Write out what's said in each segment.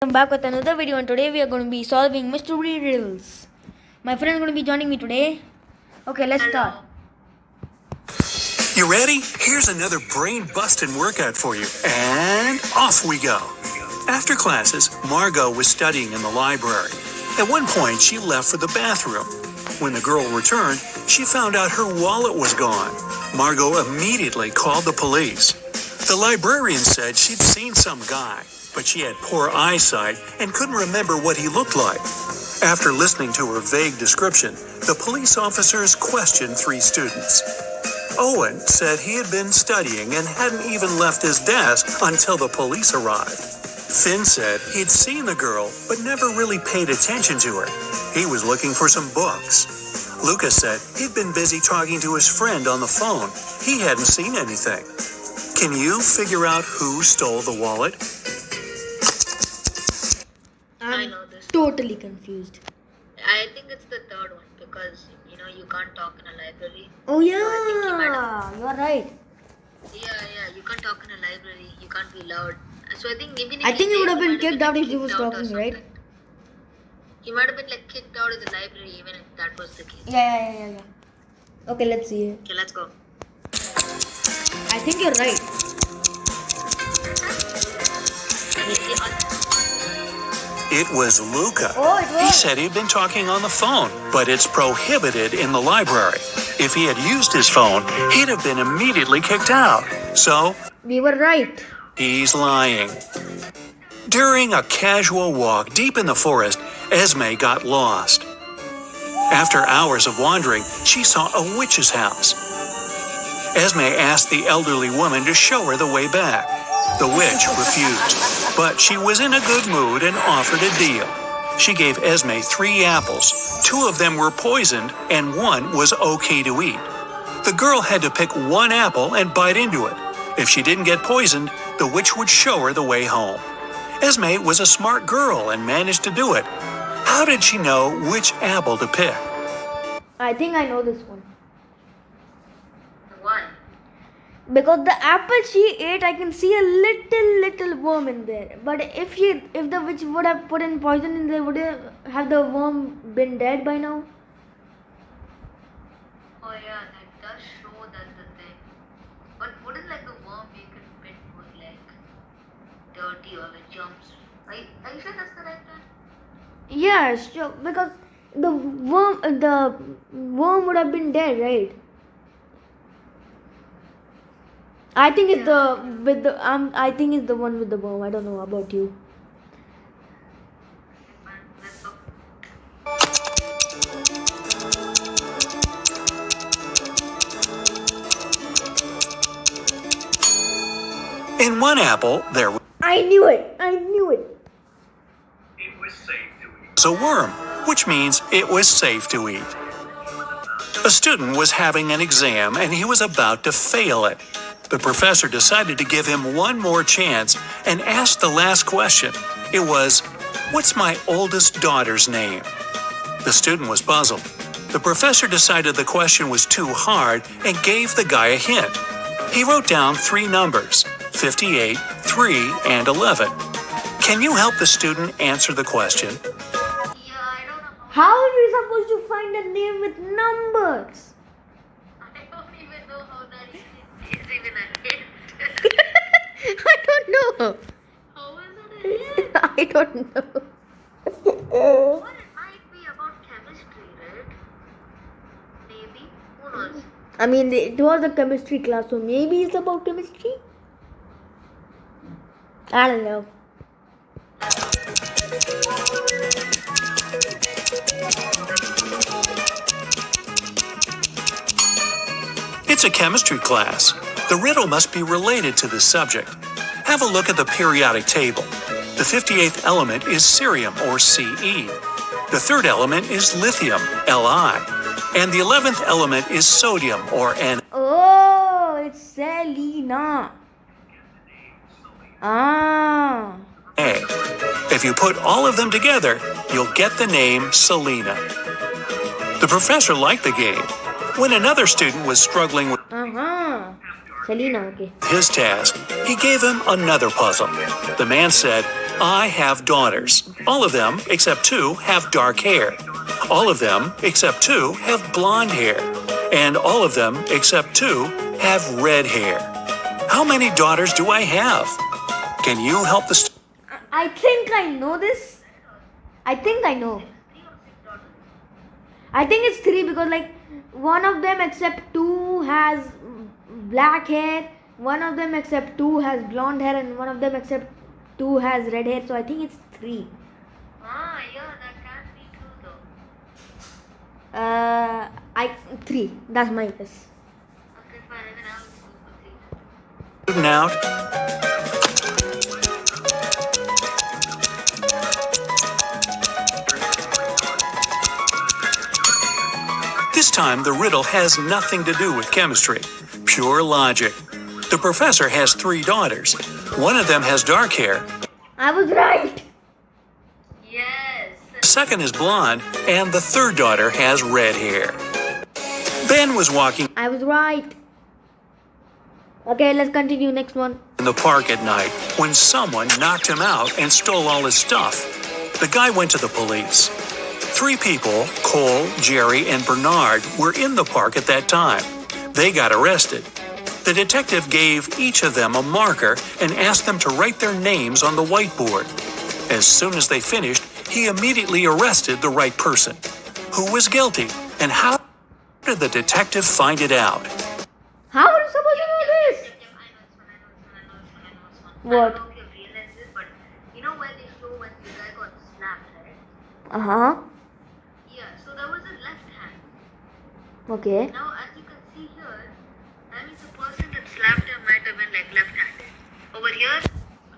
I'm back with another video, and today we are going to be solving mystery riddles. My friend is going to be joining me today. Okay, let's start. You ready? Here's another brain-busting workout for you. And off we go. After classes, Margot was studying in the library. At one point, she left for the bathroom. When the girl returned, she found out her wallet was gone. Margot immediately called the police. The librarian said she'd seen some guy, but she had poor eyesight and couldn't remember what he looked like. After listening to her vague description, the police officers questioned 3 students. Owen said he had been studying and hadn't even left his desk until the police arrived. Finn said he'd seen the girl but never really paid attention to her. He was looking for some books. Lucas said he'd been busy talking to his friend on the phone. He hadn't seen anything. Can you figure out who stole the wallet? I'm totally confused. I think it's the third one because you can't talk in a library. Oh yeah, So you're right. you can't talk in a library. You can't be loud. So I think maybe I think he would have been kicked out if he was talking, right? He might have been kicked out of the library even if that was the case. Yeah. Okay, let's see it. Okay, let's go. I think you're right. It was Luca. Oh, it was. He said he'd been talking on the phone, but it's prohibited in the library. If he had used his phone, he'd have been immediately kicked out. So, We were right. he's lying. During a casual walk deep in the forest, Esme got lost. After hours of wandering, she saw a witch's house. Esme asked the elderly woman to show her the way back. The witch refused, but she was in a good mood and offered a deal. She gave Esme 3 apples. 2 of them were poisoned and 1 was okay to eat. The girl had to pick 1 apple and bite into it. If she didn't get poisoned, the witch would show her the way home. Esme was a smart girl and managed to do it. How did she know which apple to pick? I think I know this one. Why? Because the apple she ate, I can see a little worm in there. But if the witch would have put in poison in there, would have the worm been dead by now? Oh yeah, that does show that the thing. But wouldn't the worm make it a bit more dirty or with germs? Are you sure that's the right one? Yeah, sure. Because the worm would have been dead, right? I think it's I think it's the one with the worm. I don't know about you. Let's go. In one apple, there I knew it. was a worm, which means it was safe to eat. A student was having an exam and he was about to fail it. The professor decided to give him one more chance and asked the last question. It was, "What's my oldest daughter's name?" The student was puzzled. The professor decided the question was too hard and gave the guy a hint. He wrote down 3 numbers, 58, 3, and 11. Can you help the student answer the question? Yeah, I don't know. How are we supposed to find a name with numbers? I don't even know how that is even a hint. I don't know. How is it a hint? I don't know. Well, it might be about chemistry, right? Maybe. Who knows? I mean, it was a chemistry class, so maybe it's about chemistry? I don't know. It's a chemistry class. The riddle must be related to this subject. Have a look at the periodic table. The 58th element is cerium, or Ce. The 3rd element is lithium, Li. And the 11th element is sodium, or Na. Oh, it's Selena. Ah. If you put all of them together, you'll get the name Selena. The professor liked the game. When another student was struggling with Uh-huh. Selena, okay. His task, he gave him another puzzle. The man said, I have daughters. All of them, except two, have dark hair. All of them, except two, have blonde hair. And all of them, except two, have red hair. How many daughters do I have? Can you help the I think I know this. I think I know. 3 or 6 daughters. I think it's 3 because like one of them except 2 has black hair, one of them except 2 has blonde hair, and one of them except 2 has red hair. So I think it's 3. Ah, yeah, that can be true though. 3. That's my guess. Okay, fine, then I'll go for 3. student out? This time, the riddle has nothing to do with chemistry. Pure logic. The professor has 3 daughters. One of them has dark hair, I was right. Yes. the second is blonde, and the third daughter has red hair. Ben was walking I was right. Okay, let's continue. Next one. in the park at night when someone knocked him out and stole all his stuff. The guy went to the police. 3 people, Cole, Jerry, and Bernard, were in the park at that time. They got arrested. The detective gave each of them a marker and asked them to write their names on the whiteboard. As soon as they finished, he immediately arrested the right person. Who was guilty, and how did the detective find it out? How are you supposed to know this? I know this one. What? I don't know if you've realized this, but you know when they show when the guy got slapped, right? Uh-huh. Yeah, so there was a left hand. Okay. Now, as you can see here, that means the person that slapped him might have been like left-handed. Over here,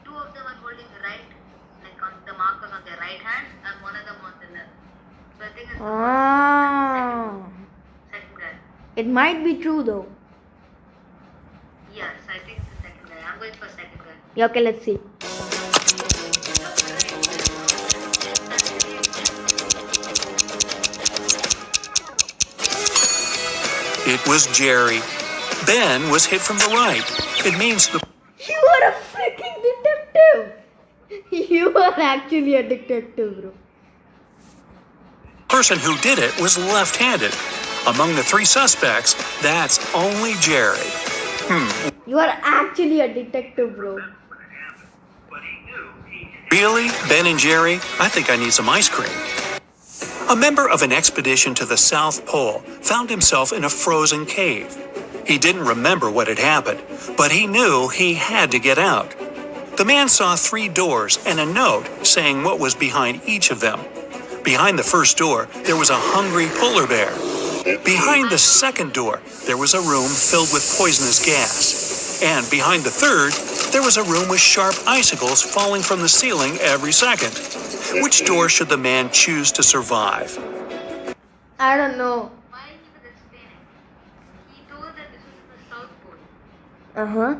2 of them are holding the right, like on the markers on their right hand, and one of them on the left. So I think it's the Ah. second guy. It might be true though. Yes, I think it's the second guy. I'm going for second guy. Yeah, okay, let's see. It was Jerry. Ben was hit from the right. It means the You are a freaking detective. You are actually a detective, bro. person who did it was left-handed. Among the 3 suspects, that's only Jerry. You are actually a detective, bro. Really? Ben and Jerry? I think I need some ice cream. A member of an expedition to the South Pole found himself in a frozen cave. He didn't remember what had happened, but he knew he had to get out. The man saw 3 doors and a note saying what was behind each of them. Behind the first door, there was a hungry polar bear. Behind the second door, there was a room filled with poisonous gas. And behind the third, there was a room with sharp icicles falling from the ceiling every second. Which door should the man choose to survive? I don't know. While he was explaining, he told that this was in the South Pole. Uh-huh.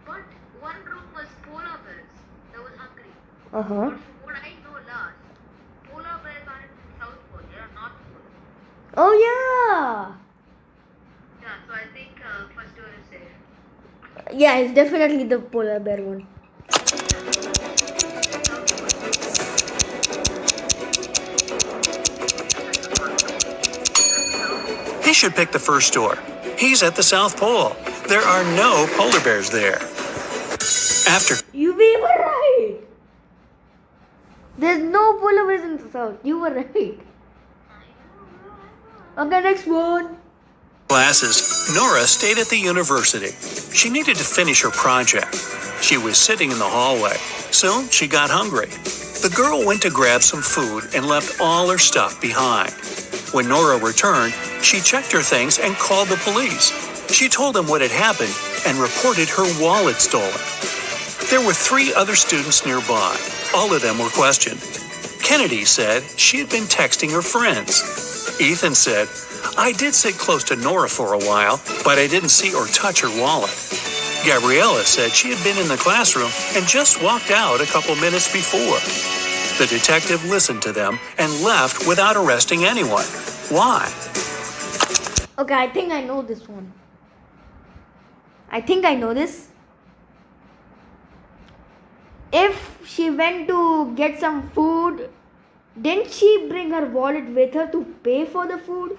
But one room was polar bears that was hungry. Uh-huh. But from what I know last, polar bears aren't in the South Pole, they are North Pole. Oh yeah. Yeah, so I think first door is safe. Yeah, it's definitely the polar bear one. He should pick the first door. He's at the South Pole. There are no polar bears there. After You were right. There's no polar bears in the south. You were right. Okay, next one. classes, Nora stayed at the university. She needed to finish her project. She was sitting in the hallway. Soon she got hungry. The girl went to grab some food and left all her stuff behind. When Nora returned, she checked her things and called the police. She told them what had happened and reported her wallet stolen. There were 3 other students nearby. All of them were questioned. Kennedy said she had been texting her friends. Ethan said, I did sit close to Nora for a while, but I didn't see or touch her wallet. Gabriella said she had been in the classroom and just walked out a couple minutes before. The detective listened to them and left without arresting anyone. Why? Okay, I think I know this one. I think I know this. If she went to get some food, didn't she bring her wallet with her to pay for the food?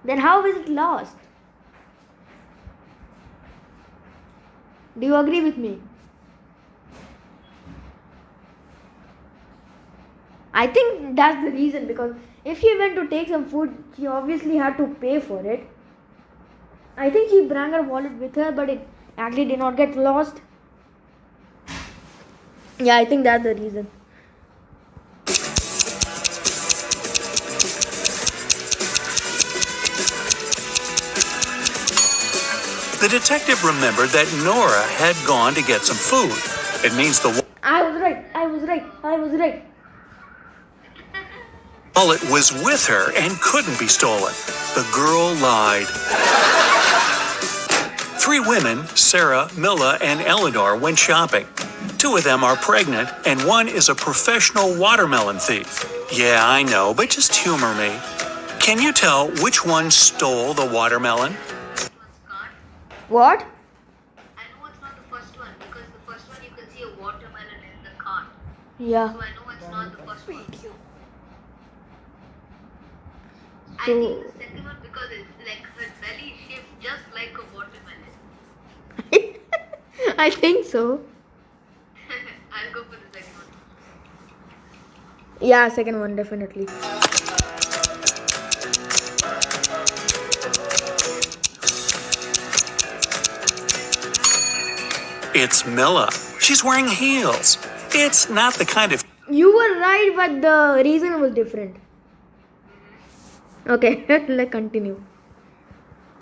Then how is it lost? Do you agree with me? I think that's the reason, because if she went to take some food, she obviously had to pay for it. I think she brought her wallet with her, but it actually did not get lost. Yeah, I think that's the reason. The detective remembered that Nora had gone to get some food. It means the I was right. wallet was with her and couldn't be stolen. The girl lied. 3 women, Sarah, Milla, and Eleanor, went shopping. 2 of them are pregnant, and 1 is a professional watermelon thief. Yeah, I know, but just humor me. Can you tell which one stole the watermelon? One's card. What? I know it's not the first one because the first one you can see a watermelon in the cart. Yeah. So I know it's not the first one. I So- think the second one because it's like her belly shaped just like a watermelon. I think so. I'll go for the second one. Yeah, second one, definitely. It's Milla. She's wearing heels. It's not the kind of You were right, but the reason was different. Okay, let's continue.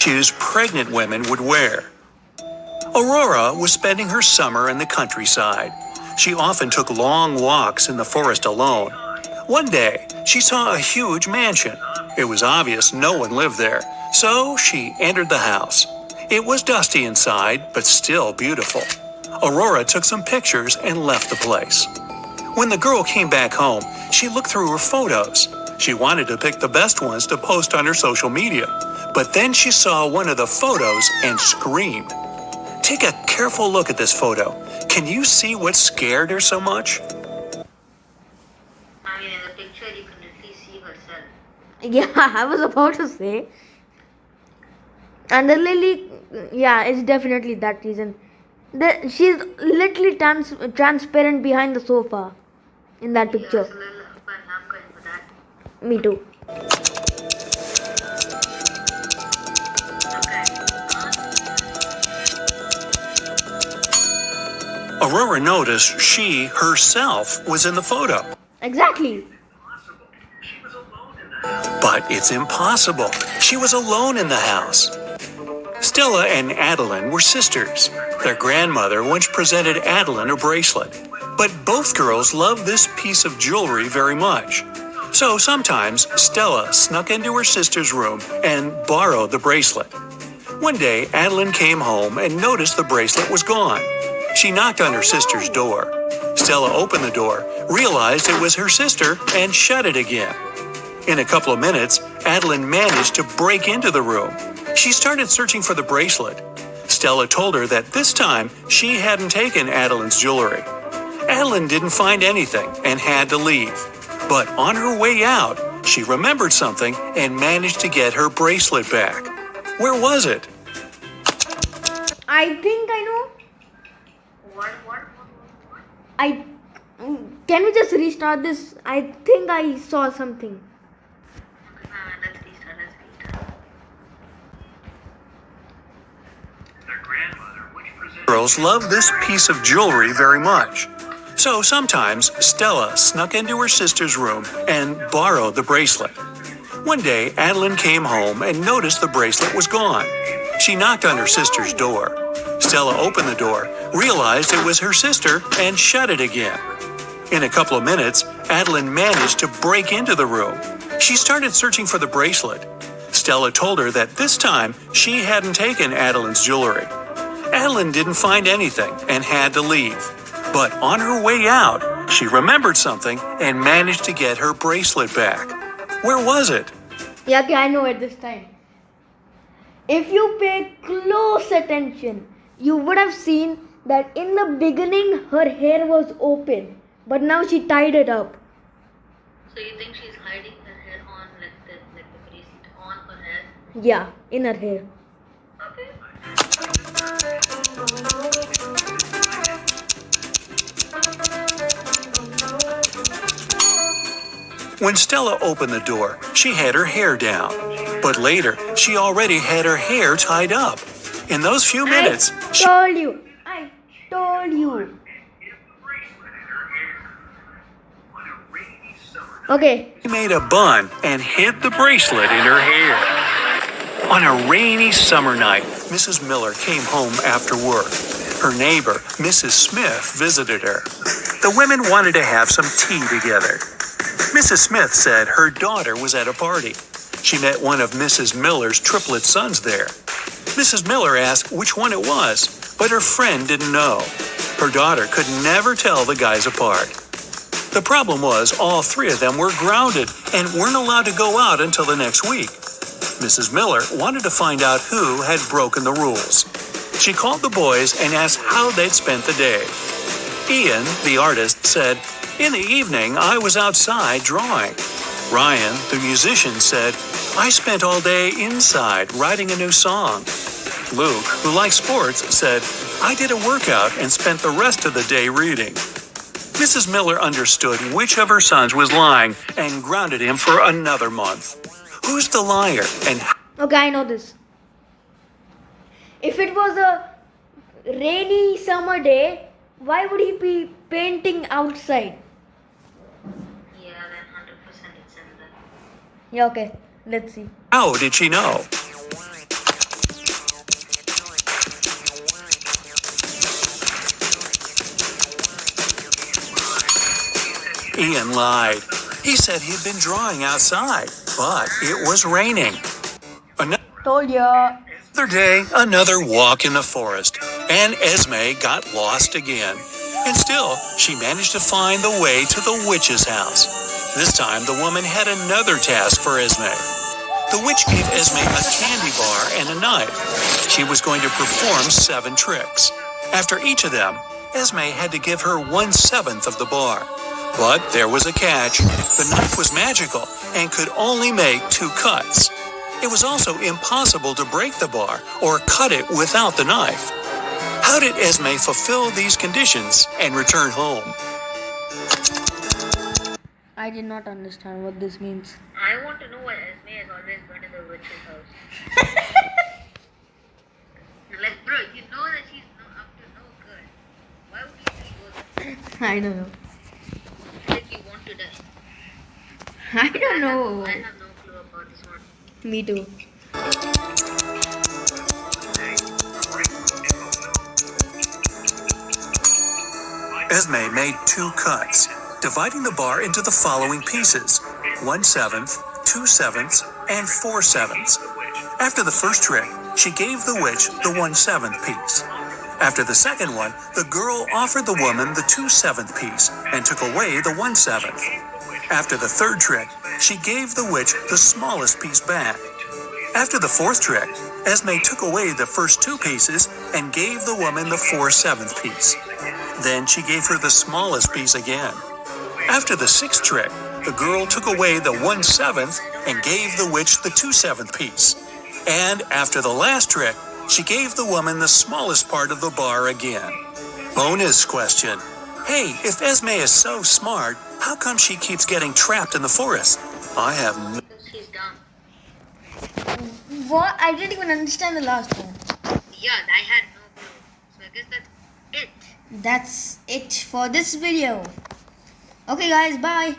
shoes pregnant women would wear. Aurora was spending her summer in the countryside. She often took long walks in the forest alone. One day, she saw a huge mansion. It was obvious no one lived there, so she entered the house. It was dusty inside, but still beautiful. Aurora took some pictures and left the place. When the girl came back home, she looked through her photos. She wanted to pick the best ones to post on her social media. But then she saw one of the photos and screamed. Take a careful look at this photo. Can you see what scared her so much? I mean, in the picture you can at least see herself. Yeah, I was about to say. And the lily, yeah, it's definitely that reason. She's literally transparent behind the sofa in that Yeah, picture. so little fun. I'm going for that. Me too. Okay. Aurora noticed she herself was in the photo. Exactly. But it's impossible. She was alone in the house. Stella and Adeline were sisters. Their grandmother once presented Adeline a bracelet. But both girls loved this piece of jewelry very much. So sometimes Stella snuck into her sister's room and borrowed the bracelet. One day, Adeline came home and noticed the bracelet was gone. She knocked on her sister's door. Stella opened the door, realized it was her sister, and shut it again. In a couple of minutes, Adeline managed to break into the room. She started searching for the bracelet. Stella told her that this time she hadn't taken Adeline's jewelry. Adeline didn't find anything and had to leave. But on her way out, she remembered something and managed to get her bracelet back. Where was it? I think I know. What? Can we just restart this? I think I saw something. Let's restart. Girls love this piece of jewelry very much. So sometimes Stella snuck into her sister's room and borrowed the bracelet. One day, Adeline came home and noticed the bracelet was gone. She knocked on her sister's door. Stella opened the door, realized it was her sister, and shut it again. In a couple of minutes, Adeline managed to break into the room. She started searching for the bracelet. Stella told her that this time she hadn't taken Adeline's jewelry. Adeline didn't find anything and had to leave. But on her way out, she remembered something and managed to get her bracelet back. Where was it? Yeah, okay, I know it this time. if you pay close attention, you would have seen that in the beginning her hair was open, but now she tied it up. So you think she's hiding her hair on like the bracelet on her hair? Yeah, in her hair. Okay. When Stella opened the door, she had her hair down. But later, she already had her hair tied up. In those few minutes, I told you. Okay. she made a bun and hid the bracelet in her hair. On a rainy summer night, Mrs. Miller came home after work. Her neighbor, Mrs. Smith, visited her. The women wanted to have some tea together. Mrs. Smith said her daughter was at a party. She met one of Mrs. Miller's triplet sons there. Mrs. Miller asked which one it was, but her friend didn't know. Her daughter could never tell the guys apart. The problem was all three of them were grounded and weren't allowed to go out until the next week. Mrs. Miller wanted to find out who had broken the rules. She called the boys and asked how they'd spent the day. Ian, the artist, said, "In the evening, I was outside drawing." Ryan, the musician, said, "I spent all day inside writing a new song." Luke, who likes sports, said, "I did a workout and spent the rest of the day reading." Mrs. Miller understood which of her sons was lying and grounded him for another month. Who's the liar and Okay, I know this. If it was a rainy summer day, why would he be painting outside? Yeah, then 100% it's in there. Yeah, okay. Let's see. how did she know? Ian lied. He said he'd been drawing outside, but it was raining. Told ya. Another day, another walk in the forest, and Esme got lost again. And still, she managed to find the way to the witch's house. This time, the woman had another task for Esme. The witch gave Esme a candy bar and a knife. She was going to perform 7 tricks. After each of them, Esme had to give her 1/7 of the bar. But there was a catch. The knife was magical and could only make 2 cuts. It was also impossible to break the bar or cut it without the knife. How did Esme fulfill these conditions and return home? I did not understand what this means. I want to know why Esme has always gone to the witch's house. Like, bro, you know that she's up to no good. Why would you still go there? I don't know. Like you want to die. I don't know. I have no clue about this one. Me too. Esme made 2 cuts, dividing the bar into the following pieces: 1/7, 2/7, and 4/7. After the first trick, she gave the witch the 1/7 piece. After the second one, the girl offered the woman the 2/7 piece and took away the 1/7. After the third trick, she gave the witch the smallest piece back. After the fourth trick, Esme took away the first 2 pieces and gave the woman the 4/7 piece. Then she gave her the smallest piece again. After the 6th trick, the girl took away the 1/7 and gave the witch the 2/7 piece. And after the last trick, she gave the woman the smallest part of the bar again. Bonus question. Hey, if Esme is so smart, how come she keeps getting trapped in the forest? I have no... Because she's dumb. What? I didn't even understand the last one. Yeah, I had no clue. So I guess that's it. That's it for this video. Okay guys, bye.